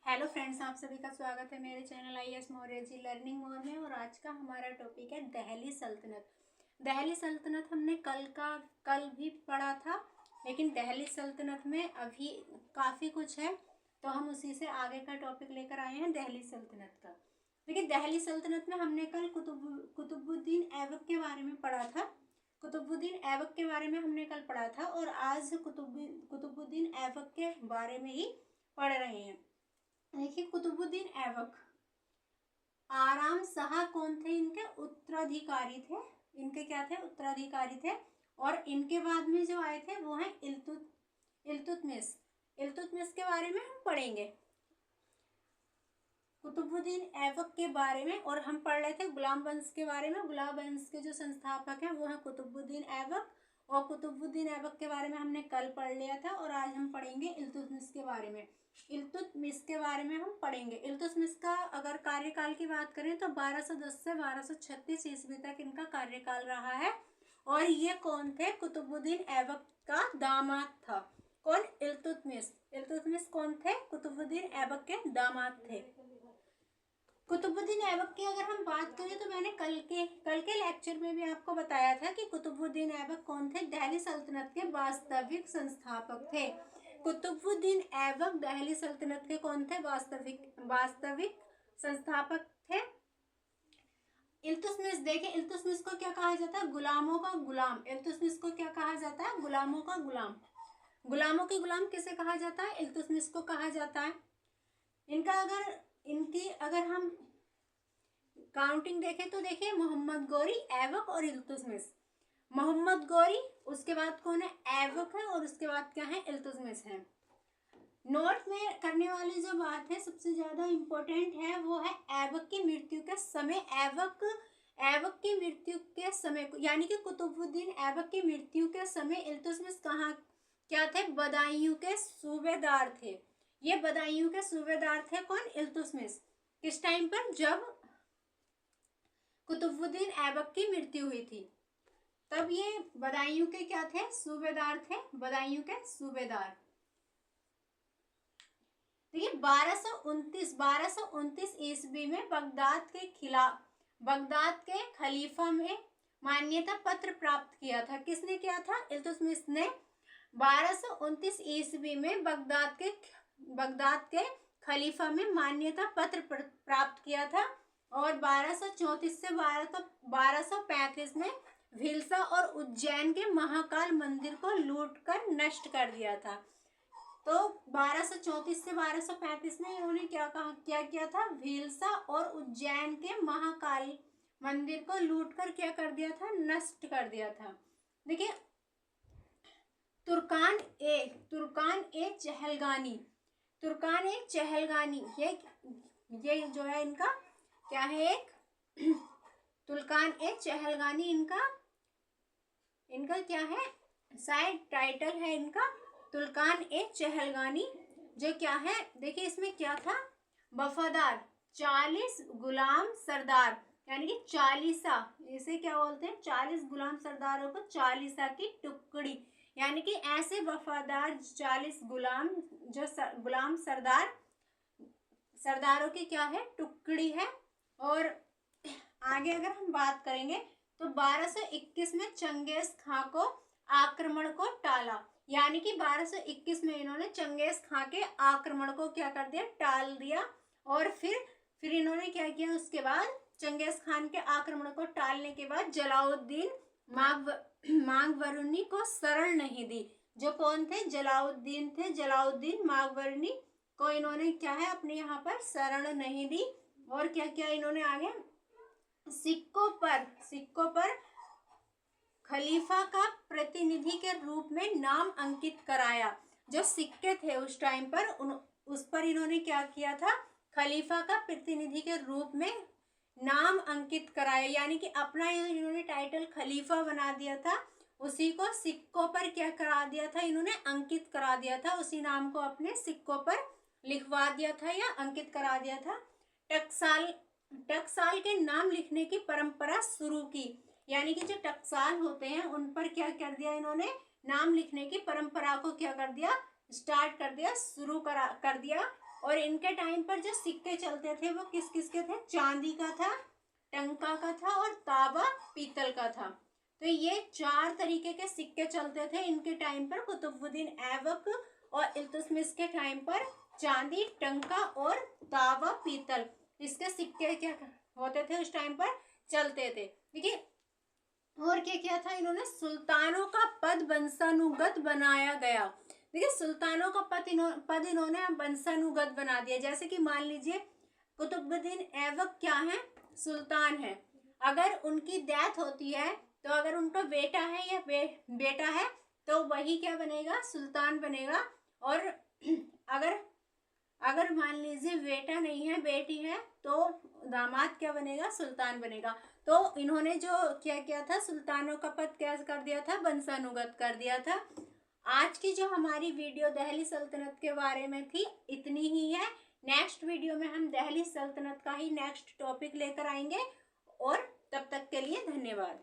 Hello friends, आप सभी का स्वागत है मेरे channel IAS Maurya ji learning mode में। और आज का हमारा टॉपिक है दिल्ली सल्तनत। दिल्ली सल्तनत हमने कल भी पढ़ा था, लेकिन दिल्ली सल्तनत में अभी काफ़ी कुछ है, तो हम उसी से आगे का टॉपिक लेकर आए हैं दिल्ली सल्तनत का। देखिए, दिल्ली सल्तनत में हमने कल कुतुबुद्दीन ऐबक के बारे में पढ़ा था। कुतुबुद्दीन ऐबक के बारे में हमने कल पढ़ा था और आज कुतुबुद्दीन ऐबक के बारे में ही पढ़ रहे हैं। देखिए, कुतुबुद्दीन ऐबक आराम शाह कौन थे? इनके उत्तराधिकारी थे। इनके क्या थे? उत्तराधिकारी थे। और इनके बाद में जो आए थे वो हैं इल्तुतमिश। इल्तुतमिश के बारे में हम पढ़ेंगे, कुतुबुद्दीन ऐबक के बारे में। और हम पढ़ रहे थे गुलाम वंश के बारे में। गुलाम वंश के जो संस्थापक हैं वो हैं कुतुबुद्दीन ऐबक। और कुतुबुद्दीन ऐबक के बारे में हमने कल पढ़ लिया था और आज हम पढ़ेंगे इल्तुतमिश के बारे में। इल्तुतमिश के बारे में हम पढ़ेंगे। इल्तुतमिश का अगर कार्यकाल की बात करें तो 1210 से 1236 ईस्वी तक इनका कार्यकाल रहा है। और ये कौन थे? कुतुबुद्दीन ऐबक का दामाद था। कौन? इल्तुतमिश। इल्तुतमिश कौन थे? कुतुबुद्दीन ऐबक के दामाद थे। कुतुबुद्दीन ऐबक की अगर हम बात करें तो मैंने कल के लेक्चर में भी आपको बताया था कि कुतुबुद्दीन ऐबक कौन थे? दिल्ली सल्तनत के वास्तविक संस्थापक थे। कुतुबुद्दीन ऐबक दिल्ली सल्तनत के कौन थे? वास्तविक संस्थापक थे। इल्तुतमिश, देखिए, इल्तुतमिश को क्या कहा जाता है? गुलामों का गुलाम। इल्तुतमिश को क्या कहा जाता है? गुलामों का गुलाम। गुलामों के गुलाम किसे कहा जाता है? इल्तुतमिश को कहा जाता है। इनकी अगर हम काउंटिंग देखें तो देखिए, मोहम्मद गौरी, ऐबक और इल्तुतमिश। मोहम्मद गौरी, उसके बाद कौन है? ऐबक है, और उसके बाद क्या है? इल्तुतमिश है। नोट में करने वाली जो बात है सबसे ज्यादा इम्पोर्टेंट है वो है ऐबक की मृत्यु के समय। ऐबक की मृत्यु के समय यानी कि कुतुबुद्दीन ऐबक की मृत्यु के समय इल्तुतमिश कहाँ क्या थे? बदायूं के सूबेदार थे। ये बदायूं के सूबेदार थे। कौन? इल्तुतमिश। किस टाइम पर? जब कुतुबुद्दीन ऐबक की मृत्यु हुई थी, तब ये बदायूं के क्या थे? सूबेदार थे। बदायूं के सूबेदार। देखिए, 1229 ईस्वी में बगदाद के खलीफा में मान्यता पत्र प्राप्त किया था। किसने किया था? इल्तुतमिश ने 1229 ईस्वी में बगदाद के खलीफा में मान्यता पत्र प्राप्त किया था। और 1234 से 1235 में भिलसा और उज्जैन के महाकाल मंदिर को लूटकर नष्ट कर दिया था। तो 1234 से 1235 में इन्होंने क्या किया था? भिलसा और उज्जैन के महाकाल मंदिर को लूटकर क्या कर दिया था? नष्ट कर दिया था। देखिए, तुर्कान ए चहलगानी ये जो है इनका क्या है? एक तुर्कान ए चहलगानी इनका क्या है? शायद टाइटल है इनका, तुर्कान ए चहलगानी। जो क्या है? देखिए, इसमें क्या था? वफादार 40 गुलाम सरदार, यानी कि चालीसा, इसे क्या बोलते हैं? 40 गुलाम सरदारों को चालीसा की टुकड़ी, यानी कि ऐसे वफादार 40 गुलाम जो गुलाम सरदारों की क्या है? टुकड़ी है। और आगे अगर हम बात करेंगे तो 1221 में चंगेज खां को आक्रमण को टाला, यानी कि 1221 में इन्होंने चंगेज खां के आक्रमण को क्या कर दिया? टाल दिया। और फिर इन्होंने क्या किया? उसके बाद चंगेज खान के आक्रमण को टालने के बाद जलाउद्दीन माघवरुनी को शरण नहीं दी। जो कौन थे? जलाउद्दीन थे। जलाउद्दीन माघवरुनी को इन्होंने क्या है? अपने यहाँ पर शरण नहीं दी। और क्या किया इन्होंने? आगे सिक्कों पर खलीफा का प्रतिनिधि के रूप में नाम अंकित कराया। जो सिक्के थे उस टाइम पर उस पर इन्होंने क्या किया था? खलीफा का प्रतिनिधि के रूप में नाम अंकित कराया, यानी कि अपना इन्होंने टाइटल खलीफा बना दिया था। उसी को सिक्कों पर क्या करा दिया था? इन्होंने अंकित करा दिया था। उसी नाम को अपने सिक्कों पर लिखवा दिया था या अंकित करा दिया था। टकसाल के नाम लिखने की परंपरा शुरू की, यानी कि जो टकसाल होते हैं उन पर क्या कर दिया इन्होंने? नाम लिखने की परंपरा को क्या कर दिया? स्टार्ट कर दिया, शुरू कर दिया। और इनके टाइम पर जो सिक्के चलते थे वो किस किस के थे, चांदी का था, टंका का था और तांबा पीतल का था। तो ये 4 तरीके के सिक्के चलते थे इनके टाइम पर, कुतुबुद्दीन ऐबक और इल्तुतमिश के टाइम पर चांदी, टंका और तांबा, पीतल, इसके सिक्के क्या होते थे उस टाइम पर, चलते थे। ठीक है, और क्या किया था इन्होंने, सुल्तानों का पद वंशानुगत बनाया गया। देखिए सुल्तानों का पद इन्होंने वंशानुगत बना दिया। जैसे कि मान लीजिए कुतुबुद्दीन ऐबक क्या है, सुल्तान है, अगर उनकी डेथ होती है तो अगर उनका बेटा है या बेटा है तो वही क्या बनेगा, सुल्तान बनेगा। और अगर मान लीजिए बेटा नहीं है, बेटी है, तो दामाद क्या बनेगा, सुल्तान बनेगा। तो इन्होंने जो क्या किया था, सुल्तानों का पद क्या कर दिया था, वंशानुगत कर दिया था। आज की जो हमारी वीडियो दिल्ली सल्तनत के बारे में थी इतनी ही है। नेक्स्ट वीडियो में हम दिल्ली सल्तनत का ही नेक्स्ट टॉपिक लेकर आएंगे, और तब तक के लिए धन्यवाद।